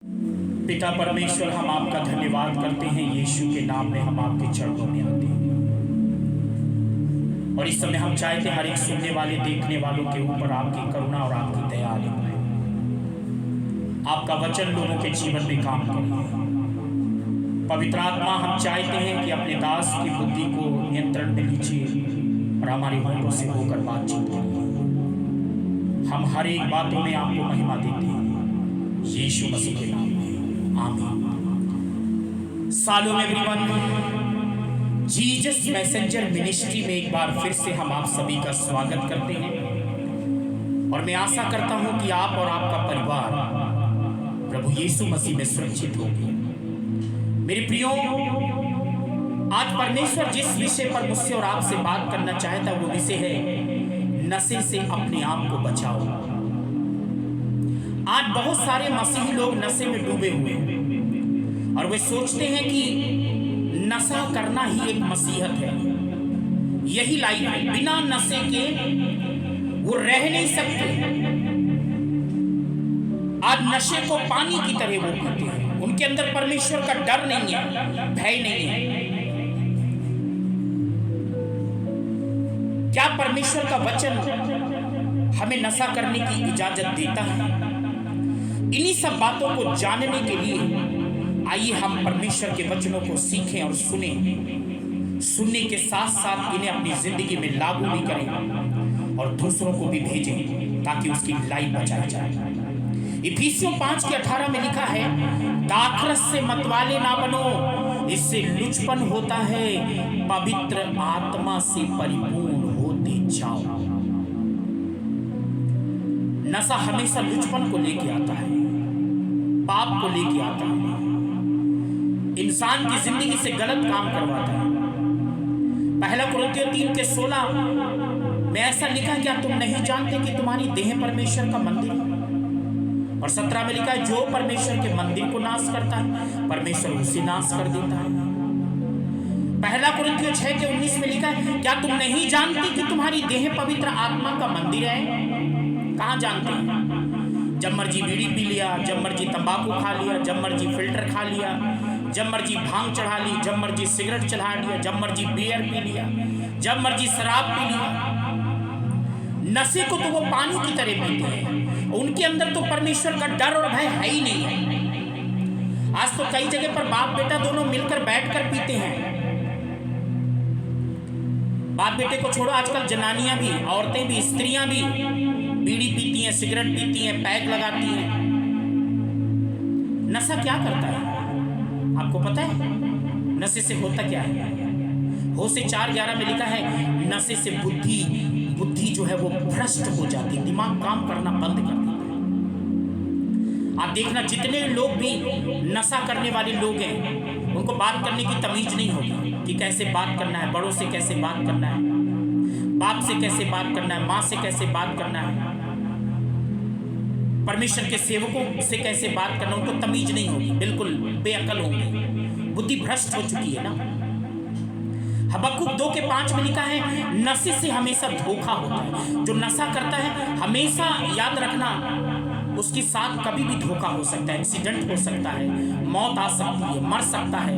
पिता परमेश्वर, हम आपका धन्यवाद करते हैं। यीशु के नाम में हम आपके चरणों में आते हैं और इस समय हम चाहते हैं हर एक सुनने वाले देखने वालों के ऊपर आपकी करुणा और आपकी दया आने पाए। आपका वचन लोगों के जीवन में काम करे। पवित्र आत्मा, हम चाहते हैं कि अपने दास की बुद्धि को नियंत्रण में लीजिए और हमारे होठों से होकर बातचीत करिए। हम हर एक बातों में आपको महिमा देते हैं यीशु मसीह के नाम में, आमीन। सालों में एवरीवन, जीसस मैसेंजर मिनिस्ट्री में एक बार फिर से हम आप सभी का स्वागत करते हैं और मैं आशा करता हूं कि आप और आपका परिवार प्रभु यीशु मसीह में सुरक्षित होंगे। मेरे प्रियो, आज परमेश्वर जिस विषय पर मुझसे और आपसे बात करना चाहता है वो विषय है नशे से अपने आप को बचाओ। आज बहुत सारे मसीही लोग नशे में डूबे हुए हैं और वे सोचते हैं कि नशा करना ही एक मसीहत है, यही लाइफ है, बिना नशे के वो रह नहीं सकते। आज नशे को पानी की तरह वो पीते हैं, उनके अंदर परमेश्वर का डर नहीं है, भय नहीं है। क्या परमेश्वर का वचन हमें नशा करने की इजाजत देता है? इन्हीं सब बातों को जानने के लिए आइए हम परमेश्वर के वचनों को सीखें और सुनने के साथ साथ इन्हें अपनी जिंदगी में लागू भी करें और दूसरों को भी भेजें ताकि उसकी लाइफ बचाई जाए। इफिसियों 5:18 में लिखा है, दाखरस से मतवाले ना बनो, इससे लुचपन होता है, पवित्र आत्मा से परिपूर्ण होते जाओ। नशा हमेशा लुचपन को लेके आता है, पाप को लेके आता है, इंसान की जिंदगी से गलत काम करवाता है। पहला कुरिन्थियों 3:16 में ऐसा लिखा, क्या तुम नहीं जानते कि तुम्हारी देह परमेश्वर का मंदिर है? और 17 में लिखा है, जो परमेश्वर के मंदिर को नाश करता है परमेश्वर उसे नाश कर देता है। पहला कुरिन्थियों 6:19 में लिखा है, क्या तुम नहीं जानते कि तुम्हारी देह पवित्र आत्मा का मंदिर है? कहाँ जानते हैं? जब मर्जी बीड़ी पी लिया, जब मर्जी तंबाकू खा लिया, जब मर्जी फिल्टर खा लिया, जब मर्जी भांग चढ़ा ली, जब मर्जी सिगरेट चढ़ा लिया, जब मर्जी बियर पी लिया, जब मर्जी शराब पी लिया। नशे को तो वो पानी की तरह पीते हैं, उनके अंदर तो परमेश्वर का डर और भय है ही नहीं है। आज तो कई जगह पर बाप बेटा दोनों मिलकर बैठकर पीते हैं। बाप बेटे को छोड़ो, आजकल जनानियां भी, औरतें भी, स्त्रियां भी बीड़ी पीती हैं, सिगरेट पीती हैं, पैक लगाती हैं। नशा क्या करता है आपको पता है? नशे से होता क्या है? होशे 4:11 में लिखा है, नशे से बुद्धि जो है वो भ्रष्ट हो जाती है, दिमाग काम करना बंद कर देता है। आप देखना, जितने लोग भी नशा करने वाले लोग हैं उनको बात करने की तमीज नहीं होगी कि कैसे बात करना है, बड़ों से कैसे बात करना है, बाप से कैसे बात करना है, माँ से कैसे बात करना है, परमेश्वर के सेवकों से कैसे बात करना, उनको तमीज नहीं होगी, बिल्कुल बेअकल होंगे, बुद्धि भ्रष्ट हो चुकी है ना। हबक्कुक 2:5 में लिखा है, नशे से हमेशा धोखा होता है। जो नशा करता है हमेशा याद रखना, उसके साथ कभी भी धोखा हो सकता है, एक्सीडेंट हो सकता है, मौत आ सकती है, मर सकता है,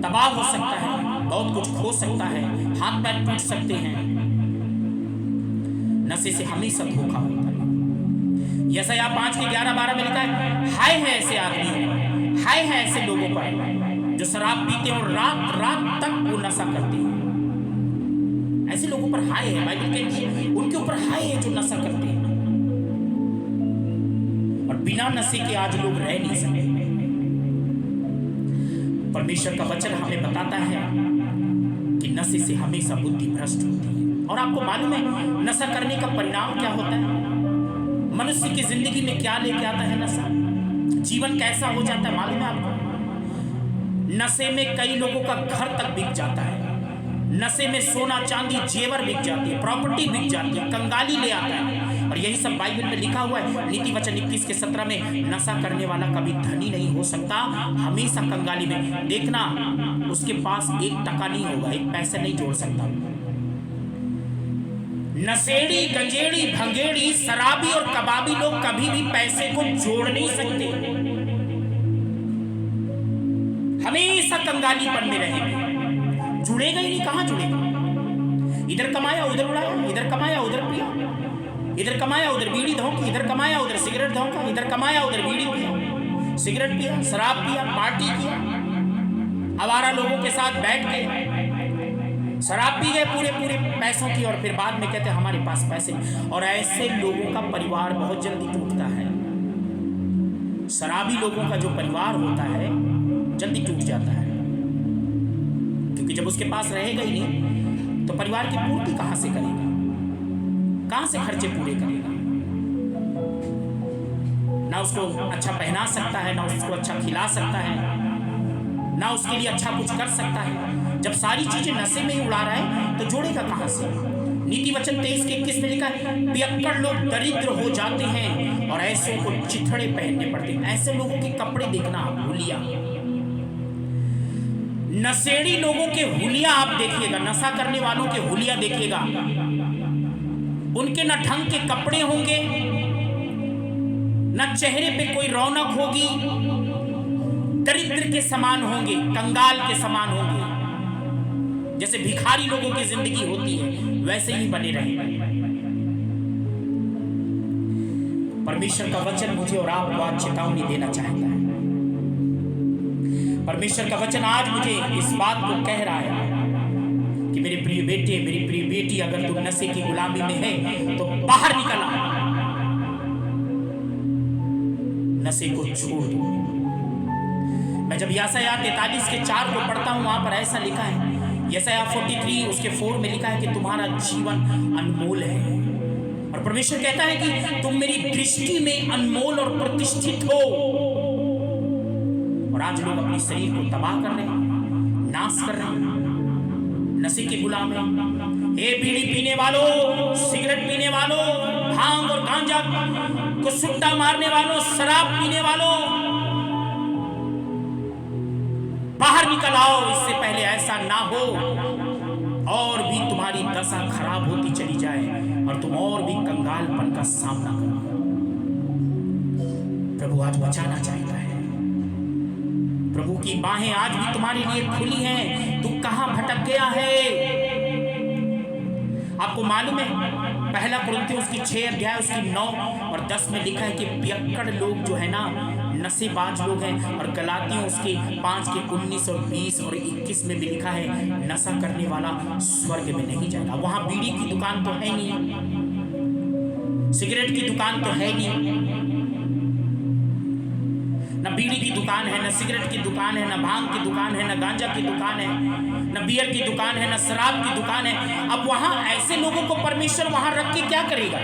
तबाह हो सकता है, बहुत कुछ खो सकता है, हाथ पैर टूट सकते हैं। नशे से हमेशा धोखा होता है। यशायाह 5:11-12 में लिखा है, हाय है ऐसे आदमियों पर, हाय है ऐसे लोगों पर जो शराब पीते हैं और रात रात तक वो नशा करते हैं। ऐसे लोगों पर हाय है, बाइबल कहती है उनके ऊपर हाय है जो नशा करते हैं। और बिना नशे के आज लोग रह नहीं सकते। परमेश्वर का वचन हमें बताता है कि नशे से हमेशा बुद्धि भ्रष्ट होती है। और आपको मालूम है नशा करने का परिणाम क्या होता है? मनुष्य की जिंदगी में क्या लेके आता है नशा? जीवन कैसा हो जाता है मालूम है आपको? नशे में कई लोगों का घर तक बिक जाता है, नशे में सोना चांदी जेवर बिक जाती है, प्रॉपर्टी बिक जाती है, कंगाली ले आता है। और यही सब बाइबल में लिखा हुआ है, नीति वचन 21:17 में, नशा करने वाला कभी धनी नहीं हो सकता, हमेशा कंगाली में। देखना, उसके पास 1 टका नहीं होगा, 1 पैसा नहीं जोड़ सकता। नशेड़ी, गंजेड़ी, भंगेड़ी, शराबी और कबाबी लोग कभी भी पैसे को जोड़ नहीं सकते। हमेशा कंगालीपन में रहेंगे, जुड़ेगा ही नहीं। कहाँ जुड़ेगा? इधर कमाया उधर उड़ाया, इधर कमाया उधर पिया, इधर कमाया उधर बीड़ी धोंकी, इधर कमाया उधर सिगरेट धोंका, इधर कमाया उधर बीड़ी पिया, सिगरेट पिया, शराब पिया, पार्टी किया, आवारा लोगों के साथ बैठ के शराब पी गए पूरे पूरे पैसों की, और फिर बाद में कहते हैं हमारे पास पैसे। और ऐसे लोगों का परिवार बहुत जल्दी टूटता है। शराबी लोगों का जो परिवार होता है जल्दी टूट जाता है, क्योंकि जब उसके पास रहेगा ही नहीं तो परिवार की पूर्ति कहां से करेगा, कहां से खर्चे पूरे करेगा? ना उसको अच्छा पहना सकता है, ना उसको अच्छा खिला सकता है, ना उसके लिए अच्छा कुछ कर सकता है। जब सारी चीजें नशे में ही उड़ा रहा है तो जोड़ेगा कहां से? नीति वचन 23:21 में लिखा है, पियक्कड़ लोग दरिद्र हो जाते हैं और ऐसे को चिथड़े पहनने पड़ते हैं। ऐसे लोगों के कपड़े देखना आप, हुलिया, नशेड़ी लोगों के हुलिया आप देखिएगा, नशा करने वालों के हुलिया देखिएगा, उनके न ढंग के कपड़े होंगे, न चेहरे पे कोई रौनक होगी, दरिद्र के समान होंगे, कंगाल के समान होंगे। जैसे भिखारी लोगों की जिंदगी होती है वैसे ही बने रहेंगे। परमेश्वर का वचन मुझे और आपको आज चेतावनी देना चाहता है। परमेश्वर का वचन आज मुझे इस बात को कह रहा है कि मेरे प्रिय बेटे, मेरी प्रिय बेटी, अगर तुम नशे की गुलामी में है तो बाहर निकल आओ, नशे को छोड़ दो। मैं जब यशायाह 43:4 को पढ़ता हूं, वहां पर ऐसा लिखा है, यशायाह 43 उसके 4 में लिखा है कि तुम्हारा जीवन अनमोल है। और परमेश्वर कहता है कि तुम मेरी दृष्टि में अनमोल और प्रतिष्ठित हो। और आज लोग अपने शरीर को तबाह कर रहे हैं, नाश कर रहे हैं, नशे के गुलाम हैं। हे बीड़ी पीने वालों, सिगरेट पीने वालों, भांग और गांजा को सुट्टा मारने वालों, शराब पीने वालों, बाहर निकल आओ, इससे पहले ऐसा ना हो और भी तुम्हारी दशा खराब होती चली जाए और तुम और भी कंगालपन का सामना करो। प्रभु आज बचाना चाहता है। प्रभु की बाहें आज भी तुम्हारे लिए खुली हैं। तू कहां भटक गया है? आपको मालूम है, पहला कुरिन्थियों उसकी 6 अध्याय उसकी 9 और 10 में लिखा है कि पियक्कड़ लोग जो है ना, नशेबाज लोग हैं। और गलातियों उसके 5:19 और 20 और 21 में भी लिखा है, नशा करने वाला स्वर्ग में नहीं जाएगा। वहां बीड़ी की दुकान तो है नहीं, सिगरेट की दुकान तो है नहीं, न बीड़ी की दुकान है, न सिगरेट की दुकान है, न भांग की दुकान है, न गांजा की दुकान है, न बियर की दुकान है, न शराब की दुकान है। अब वहां ऐसे लोगों को परमेश्वर वहां रख के क्या करेगा?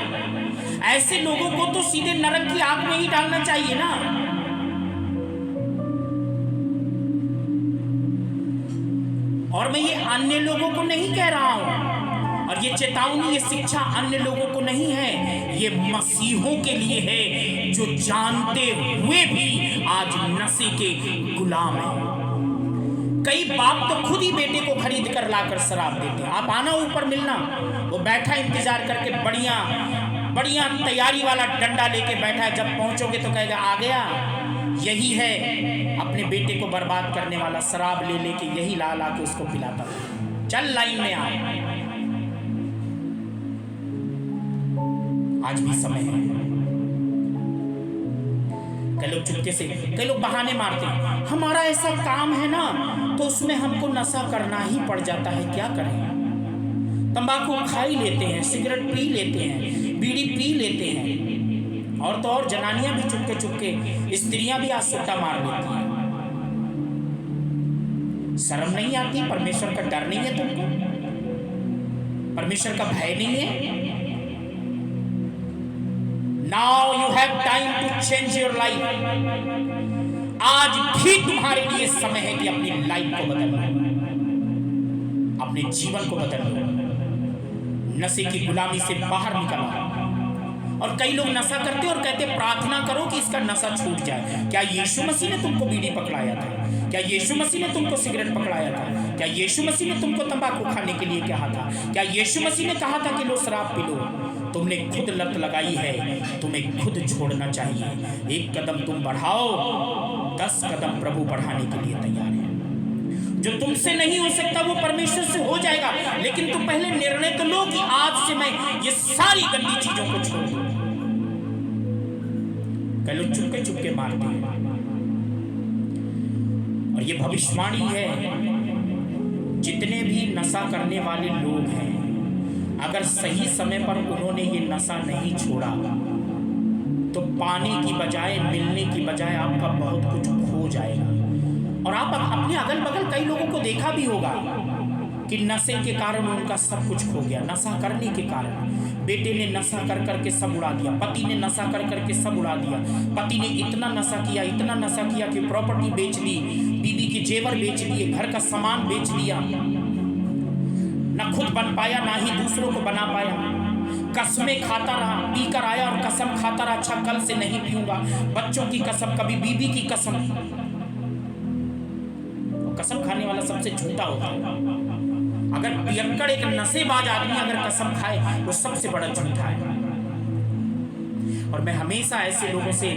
ऐसे लोगों को तो सीधे नरक की आग में ही डालना चाहिए ना। और मैं ये अन्य लोगों को नहीं कह रहा हूं, और ये चेतावनी, ये शिक्षा अन्य लोगों को नहीं है, ये मसीहों के लिए है जो जानते हुए भी आज नशे के गुलाम हैं। कई बाप तो खुद ही बेटे को खरीद कर लाकर शराब देते हैं। आप आना ऊपर मिलना, वो बैठा इंतजार करके बढ़िया बढ़िया तैयारी वाला डंडा लेके बैठा है। जब पहुंचोगे तो कहेगा आ गया। यही है अपने बेटे को बर्बाद करने वाला, शराब ले लेके यही ला ला के उसको पिलाता है। चल लाइन में आ। आज भी समय है। कई लोग चुपके से, कई लोग बहाने मारते हैं, हमारा ऐसा काम है ना तो उसमें हमको नशा करना ही पड़ जाता है, क्या करें? तंबाकू खा ही लेते हैं, सिगरेट पी लेते हैं, बीड़ी पी लेते हैं, और तो और जनानियां भी चुपके चुपके, स्त्रियां भी आज सुट्टा मार लेती हैं। शर्म नहीं आती? परमेश्वर का डर नहीं है तुमको? परमेश्वर का भय नहीं है? Now you have time to change your life. आज भी तुम्हारे लिए समय है कि अपनी लाइफ को बदल लो, अपने जीवन को बदल लो, नशे की गुलामी से बाहर निकलो। और कई लोग नशा करते और कहते प्रार्थना करो कि इसका नशा छूट जाए। क्या यीशु मसीह ने तुमको बीड़ी पकड़ाया था? क्या यीशु मसीह ने तुमको सिगरेट पकड़ाया था? क्या यीशु मसीह ने तुमको तंबाकू खाने के लिए कहा था? क्या यीशु मसीह ने कहा था कि लो शराब पी लो? तुमने खुद लत लगाई है, तुम्हें खुद छोड़ना चाहिए। एक कदम तुम बढ़ाओ, 10 कदम प्रभु बढ़ाने के लिए तैयार है। जो तुमसे नहीं हो सकता वो परमेश्वर से हो जाएगा, लेकिन तुम पहले निर्णय तो लो कि आज से मैं ये सारी गंदी चीजों को छोड़ दूं। कई लोग चुपके चुपके मारते हैं, और ये भविष्यवाणी है, जितने भी नशा करने वाले लोग हैं, अगर सही समय पर उन्होंने ये नशा नहीं छोड़ा तो पाने की बजाय, मिलने की बजाय आपका बहुत कुछ खो जाएगा। और आप अपने अगल बगल कई लोगों को देखा भी होगा कि नशे के कारण उनका सब कुछ खो गया। नशा करने के कारण बेटे ने नशा कर करके सब उड़ा दिया, पति ने नशा कर करके सब उड़ा दिया। पति ने इतना नशा किया, इतना नशा किया कि प्रॉपर्टी बेच दी, बीवी के जेवर बेच दिए, घर का सामान बेच दिया, ना खुद बन पाया ना ही दूसरों को बना पाया। कसमें खाता रहा, पी कर आया और कसम खाता रहा, अच्छा कल से नहीं पीऊंगा। बच्चों की कसम, कभी बीवी की कसम। कसम खाने वाला सबसे झूठा होता है। अगर पियक्कड़ एक नशेबाज आदमी अगर कसम खाए वो सबसे बड़ा झूठा है। और मैं हमेशा ऐसे लोगों से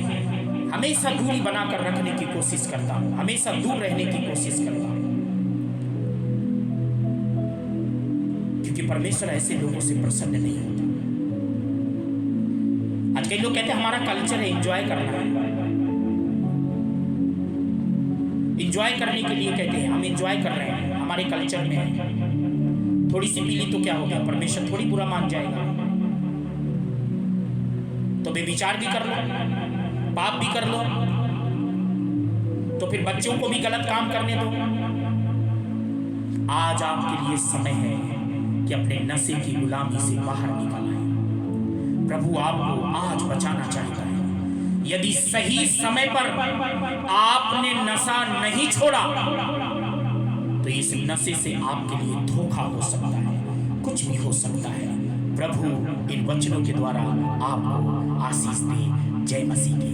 हमेशा दूरी बनाकर रखने की कोशिश करता हूं, हमेशा दूर रहने की कोशिश करता हूं, क्योंकि परमेश्वर ऐसे लोगों से प्रसन्न नहीं होता। आज कई लोग कहते हैं हमारा कल्चर है एंजॉय करना है, एंजॉय करने के लिए कहते हैं हम एंजॉय कर रहे हैं, हमारे कल्चर में है। थोड़ी सी पी ली तो क्या हो गया, परमेश्वर थोड़ी बुरा मान जाएगा। तो बेविचार भी कर लो, पाप भी कर लो, तो फिर बच्चों को भी गलत काम करने दो। आज आपके लिए समय है कि अपने नशे की गुलामी से बाहर निकल आए। प्रभु आपको आज बचाना चाहता है। यदि सही समय पर आपने नशा नहीं छोड़ा तो इस नशे से आपके लिए धोखा हो सकता है, कुछ भी हो सकता है। प्रभु इन वचनों के द्वारा आपको आशीष दे। जय मसीह की।